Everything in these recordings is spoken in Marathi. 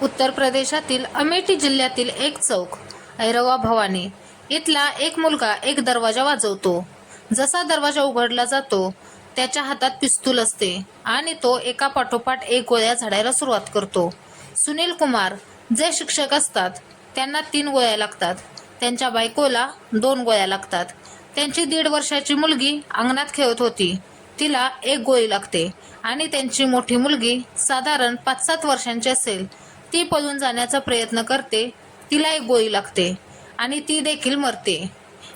उत्तर प्रदेशातील अमेठी जिल्ह्यातील एक चौक ऐरवा भवानी इथला एक मुलगा एक दरवाजा वाजवतो. जसा दरवाजा उघडला जातो त्याच्या हातात पिस्तूल असते आणि तो एका पाठोपाठ एक गोळ्या झाडायला सुरुवात करतो. सुनील कुमार जे शिक्षक असतात त्यांना 3 गोळ्या लागतात. त्यांच्या बायकोला 2 गोळ्या लागतात. त्यांची 1.5 वर्षाची मुलगी अंगणात खेळत होती, तिला 1 गोळी लागते आणि त्यांची मोठी मुलगी साधारण 5-7 वर्षांची असेल, ती पळून जाण्याचा प्रयत्न करते, तिला 1 गोळी लागते आणि ती देखील मरते.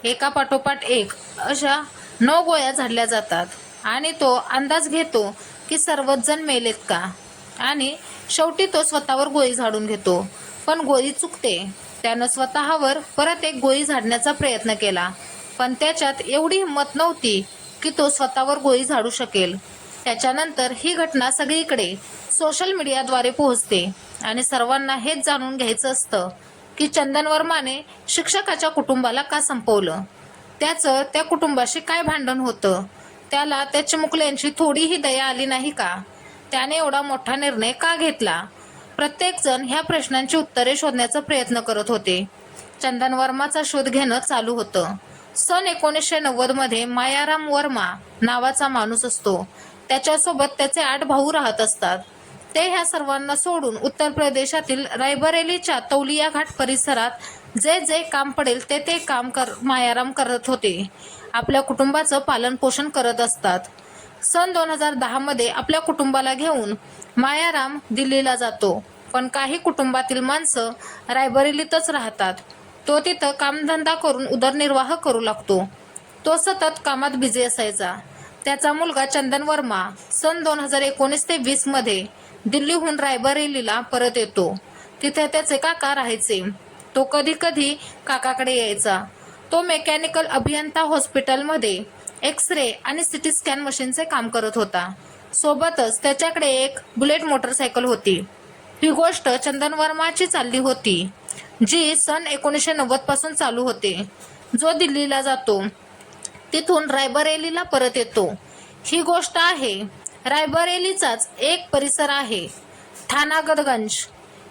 एका पाठोपाठ एक अशा 9 गोळ्या झाडल्या जातात आणि तो अंदाज घेतो की सर्वच जण मेलेत का, आणि शेवटी तो स्वतःवर गोळी झाडून घेतो, पण गोळी चुकते. त्यानं स्वतःवर परत 1 गोळी झाडण्याचा प्रयत्न केला, पण त्याच्यात एवढी हिंमत नव्हती की तो स्वतःवर गोळी झाडू शकेल. त्याच्यानंतर ही घटना सगळीकडे सोशल मीडियाद्वारे पोहोचते आणि सर्वांना हेच जाणून घ्यायचं असतं की चंदन वर्माने शिक्षकाच्या कुटुंबाला का संपवलं, त्याचं त्या कुटुंबाशी काय भांडण होतं, त्याला त्या चिमुकल्यांची थोडीही दया आली नाही का, त्याने एवढा मोठा निर्णय का घेतला. प्रत्येकजण ह्या प्रश्नांची उत्तरे शोधण्याचा प्रयत्न करत होते. चंदन वर्माचा शोध घेणं चालू होतं. सन 1990 मध्ये मायाराम वर्मा नावाचा माणूस असतो. त्याच्यासोबत त्याचे 8 भाऊ राहत असतात. ते ह्या सर्वांना सोडून उत्तर प्रदेशातील रायबरेलीच्या तौलिया घाट परिसरात जे जे काम पडेल ते काम मायाराम करत होते. आपल्या कुटुंबाचं पालन पोषण करत असतात. सन 2010 मध्ये आपल्या कुटुंबाला घेऊन मायाराम दिल्लीला जातो, पण काही कुटुंबातील माणसं रायबरेलीतच राहतात. तो तिथं कामधंदा करून उदरनिर्वाह करू लागतो. तो सतत कामात बिझी असायचा. त्याचा मुलगा चंदन वर्मा सन 2019 ते 20 मध्ये दिल्लीहून रायबरेलीला परत येतो. तिथे त्याचे काका राहायचे. तो कधी कधी काकाकडे यायचा. तो मेकॅनिकल अभियंता हॉस्पिटलमध्ये एक्स-रे आणि सिटी स्कॅन मशीनचे काम करत होता. सोबतच त्याच्याकडे एक बुलेट मोटरसायकल होती. ही गोष्ट चंदन वर्माची चालली होती, जी सन 1990 पासून चालू होते. जो दिल्लीला जातो तिथून रायबरेलीला परत येतो. ही गोष्ट आहे रायबरेलीचाच एक परिसर आहे, ठाणागडगंज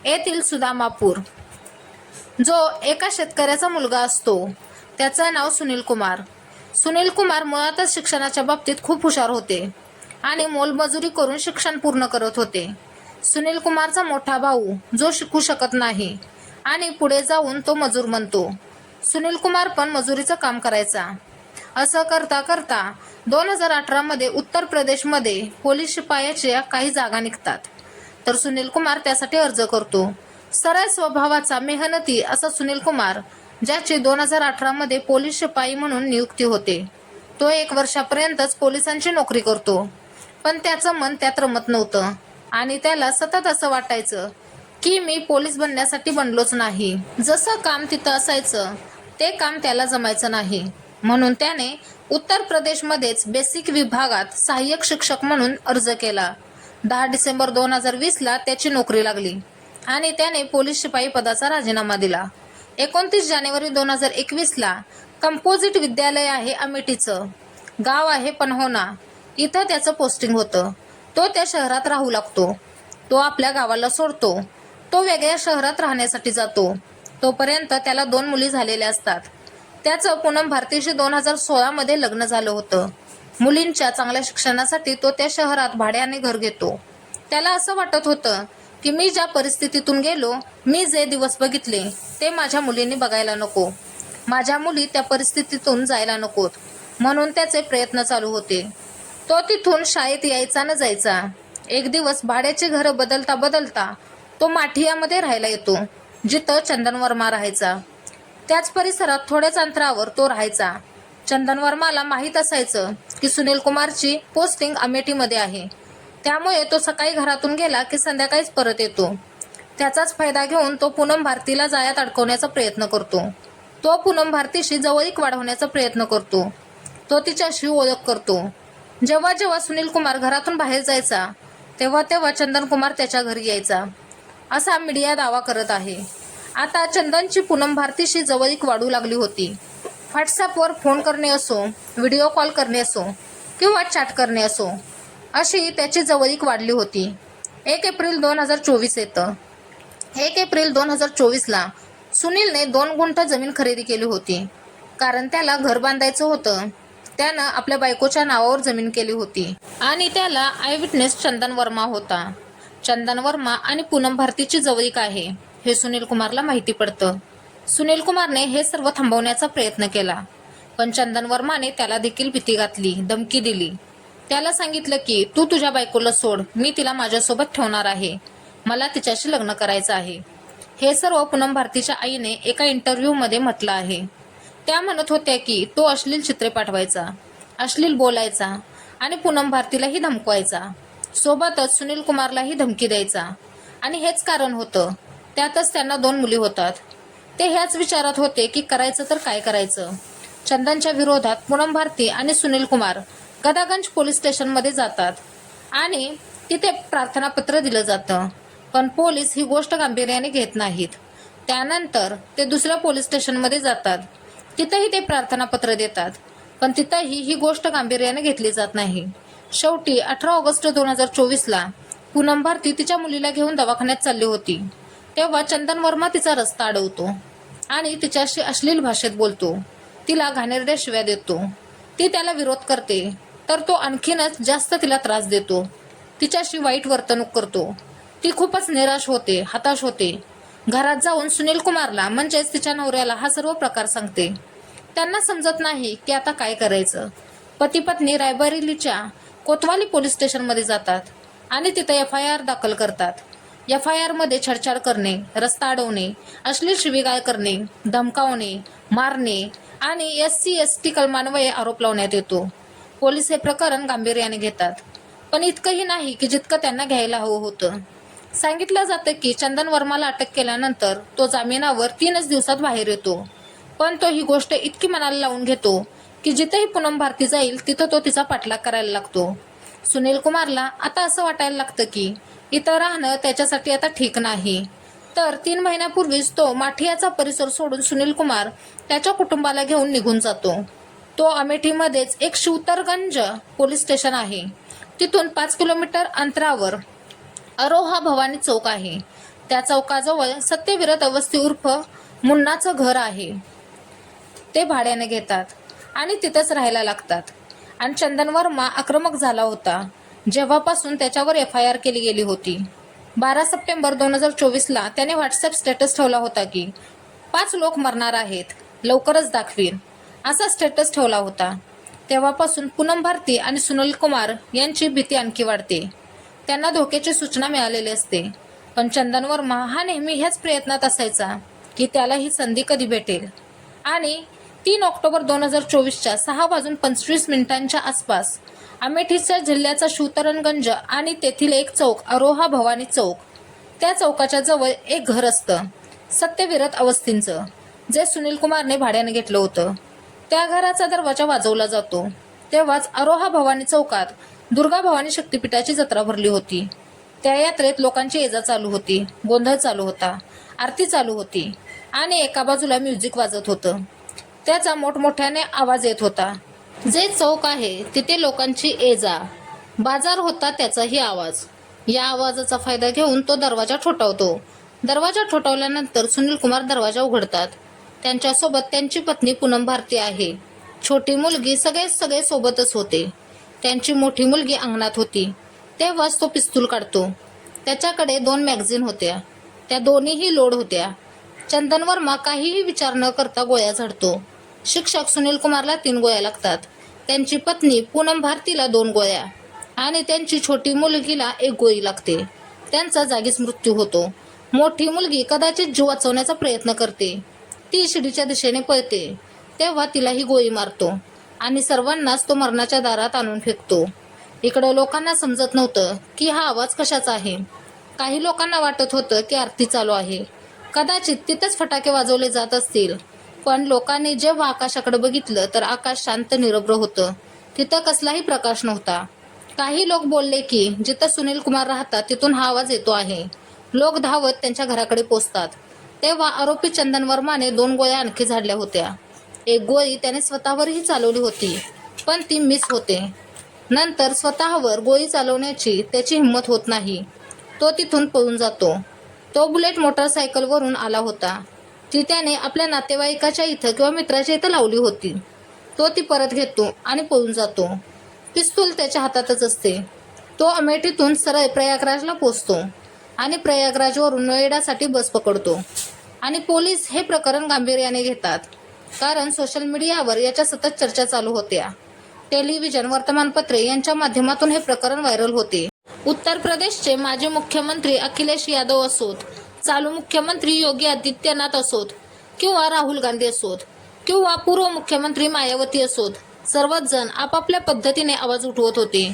येथील सुदामापूर. जो एका शेतकऱ्याचा मुलगा असतो. त्याचं नाव सुनील कुमार. सुनील कुमार मुळातच शिक्षणाच्या बाबतीत खूप हुशार होते आणि मोलमजुरी करून शिक्षण पूर्ण करत होते. सुनील कुमारचा मोठा भाऊ जो शिकू शकत नाही आणि पुढे जाऊन तो मजूर बनतो. सुनील कुमार पण मजुरीचं काम करायचा. असं करता करता 2018 मध्ये उत्तर प्रदेशमध्ये पोलीस शिपायाच्या काही जागा निघतात. तर सुनील कुमार त्यासाठी अर्ज करतो. सरळ स्वभावाचा मेहनती असा सुनील कुमार, ज्याची 2018 मध्ये पोलीस शिपाई म्हणून नियुक्ती होते, तो 1 वर्षापर्यंतच पोलिसांची नोकरी करतो. पण त्याचं मन त्यात रमत नव्हतं आणि त्याला सतत असं वाटायचं की मी पोलीस बनण्यासाठी बनलोच नाही. जसं काम तिथं असायचं ते काम त्याला जमायचं नाही. म्हणून त्याने उत्तर प्रदेशमध्येच बेसिक विभागात सहाय्यक शिक्षक म्हणून अर्ज केला. 10 डिसेंबर 2020 ला त्याची नोकरी लागली आणि त्याने पोलीस शिपाई पदाचा राजीनामा दिला. 29 जानेवारी 2021 ला कंपोजिट विद्यालय आहे अमेठीचं, गाव आहे पन्होना, इथं त्याचं पोस्टिंग होतं. तो त्या शहरात राहू लागतो. तो आपल्या गावाला सोडतो. तो वेगळ्या शहरात राहण्यासाठी जातो. तोपर्यंत त्याला 2 मुली झालेल्या असतात. त्याचं पूनम भारतीशी 2016 मध्ये लग्न झालं होतं. मुलींच्या चांगल्या शिक्षणासाठी तो त्या शहरात भाड्याने घर घेतो. त्याला असं वाटत होतं की मी ज्या परिस्थितीतून गेलो, मी जे दिवस बघितले ते माझ्या मुलींनी बघायला नको, माझ्या मुली त्या परिस्थितीतून जायला नकोत, म्हणून त्याचे प्रयत्न चालू होते. तो तिथून शाळेत यायचा न जायचा. एक दिवस भाड्याची घरं बदलता बदलता तो माठियामध्ये राहायला येतो, जिथं चंदन वर्मा राहायचा. त्याच परिसरात थोड्याच अंतरावर तो राहायचा. चंदन वर्माला माहीत असायचं की सुनील कुमारची पोस्टिंग अमेठीमध्ये आहे, त्यामुळे तो सकाळी घरातून गेला की संध्याकाळीच परत येतो. त्याचाच फायदा घेऊन तो पूनम भारतीला जाळ्यात अडकवण्याचा प्रयत्न करतो. तो पूनम भारतीशी जवळीक वाढवण्याचा प्रयत्न करतो. तो तिच्याशी ओळख करतो. जेव्हा जेव्हा सुनील कुमार घरातून बाहेर जायचा तेव्हा तेव्हा चंदन कुमार त्याच्या घरी यायचा, असा मीडिया दावा करत आहे. आता चंदनची पूनम भारतीशी जवळीक वाढू लागली होती. व्हॉट्सॲपवर फोन करणे असो, व्हिडिओ कॉल करणे असो किंवा चॅट करणे असो, अशी त्याची जवळीक वाढली होती. 1 एप्रिल 2024 येतं. 1 एप्रिल 2024ला सुनीलने 2 गुंठ जमीन खरेदी केली होती, कारण त्याला घर बांधायचं होतं. त्यानं आपल्या बायकोच्या नावावर जमीन केली होती आणि त्याला आय विटनेस चंदन वर्मा होता. चंदन वर्मा आणि पूनम भारतीची जवळीक आहे हे सुनील कुमारला माहिती पडतं. सुनील कुमारने हे सर्व थांबवण्याचा प्रयत्न केला, पण चंदन वर्माने त्याला देखील भीती घातली, धमकी दिली. त्याला सांगितलं की तू तुझ्या बायकोला सोड, मी तिला माझ्यासोबत ठेवणार आहे, मला तिच्याशी लग्न करायचं आहे. हे सर्व पूनम भारतीच्या आईने एका इंटरव्ह्यूमध्ये म्हटलं आहे. त्या म्हणत होत्या की तो अश्लील चित्रे पाठवायचा, अश्लील बोलायचा आणि पूनम भारतीलाही धमकवायचा. सोबतच सुनील कुमारलाही धमकी द्यायचा. आणि हेच कारण होतं. त्यातच त्यांना 2 मुली होतात. ते ह्याच विचारात होते की करायचं तर काय करायचं. चंदनच्या विरोधात पूनम भारती आणि सुनील कुमार गदागंज पोलीस स्टेशनमध्ये जातात आणि तिथे प्रार्थनापत्र दिलं जातं. पण पोलीस ही गोष्ट गांभीर्याने घेत नाहीत. त्यानंतर ते दुसऱ्या पोलीस स्टेशनमध्ये जातात. तिथंही ते प्रार्थनापत्र देतात, पण तिथंही ही गोष्ट गांभीर्याने घेतली जात नाही. शेवटी 18 ऑगस्ट 2024ला पूनम भारती तिच्या मुलीला घेऊन दवाखान्यात चालली होती. तेव्हा चंदन वर्मा तिचा रस्ता अडवतो आणि तिच्याशी अश्लील भाषेत बोलतो. तिला घाणेरड्या शिव्या देतो. ती त्याला विरोध करते, तर तो आणखीनच जास्त तिला त्रास देतो. तिच्याशी वाईट वर्तणूक करतो. ती खूपच निराश होते, हताश होते. घरात जाऊन सुनील कुमारला म्हणजेच तिच्या नवऱ्याला हा सर्व प्रकार सांगते. त्यांना समजत नाही की आता काय करायचं. पती पत्नी रायबरेलीच्या कोतवाली पोलीस स्टेशनमध्ये जातात आणि तिथे FIR दाखल करतात. FIR मध्ये छेडछाड करणे, रस्ता अडवणे, अश्लील शिवीगाळ करणे, धमकावणे, मारणे आणि SC/ST कलमान्वये आरोप लावण्यात येतो. पोलीस हे प्रकरण गांभीर्याने घेतात, पण इतकंही नाही की जितकं त्यांना घ्यायला हवं होतं. सांगितलं जातं की चंदन वर्माला अटक केल्यानंतर तो जामिनावर 3च दिवसात बाहेर येतो. पण तो ही गोष्ट इतकी मनाला लावून घेतो की जिथेही पूनम भारती जाईल तिथं तो तिचा पाठलाग करायला लागतो. सुनील कुमारला आता असं वाटायला लागतं की इथं राहणं त्याच्यासाठी आता ठीक नाही. तर 3 महिन्यापूर्वीच तो माठियाचा परिसर सोडून सुनील कुमार त्याच्या कुटुंबाला घेऊन निघून जातो. तो अमेठीमध्येच एक शिवतरगंज पोलीस स्टेशन आहे. तिथून 5 किलोमीटर अंतरावर अरोहा भवानी चौक आहे. त्या चौकाजवळ सत्यविरत अवस्थी उर्फ मुन्नाचं घर आहे. ते भाड्याने घेतात आणि तिथंच राहायला लागतात. आणि चंदन वर्मा आक्रमक झाला होता जेव्हापासून त्याच्यावर FIR केली गेली होती. 12 सप्टेंबर 2024ला त्याने व्हॉट्सअप स्टेटस ठेवला होता की 5 लोक मरणार आहेत, लवकरच दाखवीन, असा स्टेटस ठेवला होता. तेव्हापासून पूनम भारती आणि सुनील कुमार यांची भीती आणखी वाढते. त्यांना धोक्याची सूचना मिळालेली असते. पण चंदन वर्मा हा नेहमी ह्याच प्रयत्नात असायचा की त्याला ही संधी कधी भेटेल. आणि 3 ऑक्टोबर 2024च्या 6:25 आसपास अमेठीच्या जिल्ह्याचा शिवतरणगंज आणि तेथील एक चौक अरोहा भवानी चौक, त्या चौकाच्या जवळ एक घर असतं सत्यविरत अवस्थींचं, जे सुनील कुमारने भाड्याने घेतलं होतं. त्या घराचा दरवाजा वाजवला जातो. तेव्हाच अरोहा भवानी चौकात दुर्गा भवानी शक्तिपीठाची जत्रा भरली होती. त्या यात्रेत लोकांची ये-जा चालू होती, गोंधळ चालू होता, आरती चालू होती आणि एका बाजूला म्युझिक वाजत होतं. त्याचा मोठमोठ्याने आवाज येत होता. जे चौक आहे तिथे लोकांची ये-जा, बाजार होता त्याचाही आवाज. या आवाजाचा फायदा घेऊन तो दरवाजा ठोठावतो. दरवाजा ठोठावल्यानंतर सुनील कुमार दरवाजा उघडतात. त्यांच्यासोबत त्यांची पत्नी पूनम भारती आहे. छोटी मुलगी, सगळे सोबतच होते. त्यांची मोठी मुलगी अंगणात होती. तेव्हाच तो पिस्तूल काढतो. त्याच्याकडे 2 मॅगझिन होत्या. त्या दोन्हीही लोड होत्या. चंदन वर्मा काहीही विचार न करता गोळ्या झाडतो. शिक्षक सुनील कुमारला 3 गोळ्या लागतात. त्यांची पत्नी पूनम भारतीला 2 गोळ्या आणि त्यांची छोटी मुलगीला 1 गोळी लागते. त्यांचा जागीच मृत्यू होतो. मोठी मुलगी कदाचित जीव वाचवण्याचा प्रयत्न करते. ती शिडीच्या दिशेने पळते. तेव्हा तिलाही गोळी मारतो आणि सर्वांनाच तो मरणाच्या दारात आणून फेकतो. इकडं लोकांना समजत नव्हतं की हा आवाज कशाचा आहे. काही लोकांना वाटत होतं की आरती चालू आहे. कदाचित तिथेच फटाके वाजवले जात असतील. पण लोकांनी जेव्हा आकाशाकडे बघितलं तर आकाश शांत निरभ्र होतं. तिथं कसलाही प्रकाश नव्हता. काही लोक बोलले की जिथं सुनील कुमार राहतात तिथून हा आवाज येतो आहे. लोक धावत त्यांच्या घराकडे पोचतात. तेव्हा आरोपी चंदन वर्माने 2 गोळ्या आणखी झाडल्या होत्या. 1 गोळी त्याने स्वतःवरही चालवली होती, पण ती मिस होते. नंतर स्वतःवर गोळी चालवण्याची त्याची हिंमत होत नाही. तो तिथून पळून जातो. तो बुलेट मोटरसायकलवरून आला होता. ती त्याने आपल्या नातेवाईकाच्या इथं किंवा मित्राच्या इथं लावली होती. तो ती परत घेतो आणि पळून जातो. पिस्तूल त्याच्या हातातच असते. तो अमेठीतून सरळ प्रयागराजला पोहोचतो आणि प्रयागराजवरून नोएडासाठी बस पकडतो. आणि पोलीस हे प्रकरण गांभीर्याने घेतात, कारण सोशल मीडियावर याच्या सतत चर्चा चालू होत्या. टेलिव्हिजन, वर्तमानपत्रे यांच्या माध्यमातून हे प्रकरण व्हायरल होते. उत्तर प्रदेशचे माजी मुख्यमंत्री अखिलेश यादव असोत, चालू मुख्यमंत्री योगी आदित्यनाथ असोत किंवा राहुल गांधी असोत किंवा पूर्व मुख्यमंत्री मायावती असोत, सर्वच जण आपापल्या पद्धतीने आवाज उठवत होते.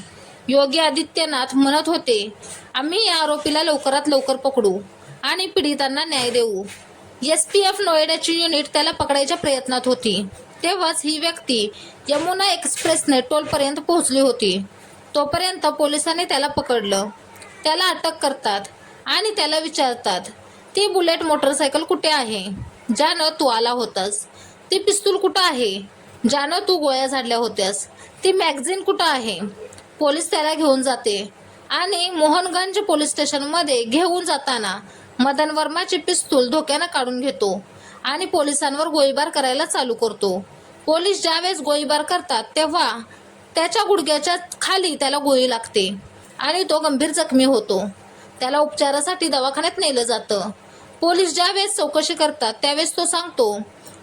योगी आदित्यनाथ म्हणत होते, आम्ही या आरोपीला लवकरात लवकर पकडू आणि पीडितांना न्याय देऊ. SPF नोएडाची युनिट त्याला पकडायच्या प्रयत्नात होती. तेव्हाच ही व्यक्ती यमुना एक्सप्रेसने टोलपर्यंत पोहोचली होती. तोपर्यंत पोलिसांनी त्याला पकडलं. त्याला अटक करतात आणि त्याला विचारतात, ती बुलेट मोटरसायकल कुठे आहे ज्यानं तू आला होतास? ती पिस्तूल कुठं आहे ज्यानं तू गोळ्या झाडल्या होत्यास? ती मॅगझिन कुठं आहे? पोलीस त्याला घेऊन जाते आणि मोहनगंज पोलीस स्टेशनमध्ये घेऊन जाताना मदन वर्माची पिस्तूल धोक्यानं काढून घेतो आणि पोलिसांवर गोळीबार करायला चालू करतो. पोलीस ज्यावेळेस गोळीबार करतात तेव्हा त्याच्या गुडघ्याच्या खाली त्याला गोळी लागते आणि तो गंभीर जखमी होतो. त्याला उपचारासाठी दवाखान्यात नेलं जातं. पोलीस ज्यावेळेस चौकशी करतात त्यावेळेस तो सांगतो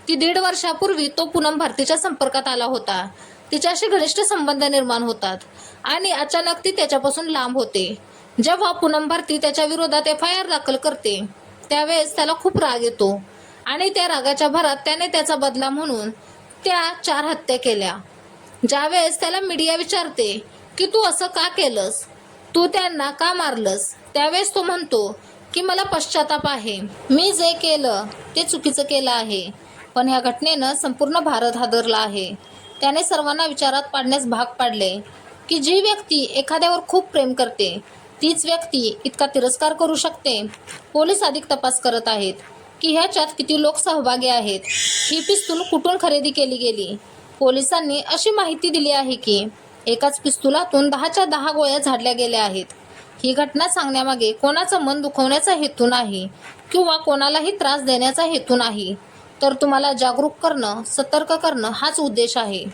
की 1.5 वर्षापूर्वी तो पूनम भारतीच्या संपर्कात आला होता. तिच्याशी घनिष्ठ संबंध निर्माण होतात आणि अचानक ती त्याच्यापासून लांब होते. जेव्हा पूनम भारती त्याच्या विरोधात FIR दाखल करते त्यावेळेस त्याला खूप राग येतो आणि त्या रागाच्या भरात त्याने त्याचा बदला म्हणून त्या 4 हत्या केल्या. ज्यावेळेस त्याला मीडिया विचारते की तू असं का केलंस, तू त्यांना का मारलंस, त्यावेळेस तो म्हणतो की मला पश्चाताप आहे, मी जे केलं ते चुकीचं केलं आहे. पण ह्या घटनेनं संपूर्ण भारत हादरला आहे. त्याने सर्वांना विचारात पाडण्यास भाग पाडले की जी व्यक्ती एखाद्यावर खूप प्रेम करते तीच व्यक्ती इतका तिरस्कार करू शकते. पोलीस अधिक तपास करत आहेत की ह्याच्यात किती लोक सहभागी आहेत. ही पिस्तूल कुठून खरेदी केली गेली? पोलिसांनी अशी माहिती दिली आहे की एकाच पिस्तुलातून 10च्या 10 गोळ्या झाडल्या गेल्या आहेत. ही घटना सांगण्यामागे कोणाचं मन दुखवण्याचा हेतू नाही किंवा कोणालाही त्रास देण्याचा हेतू नाही, तर तुम्हाला जागरूक करणं, सतर्क करणं हाच उद्देश आहे.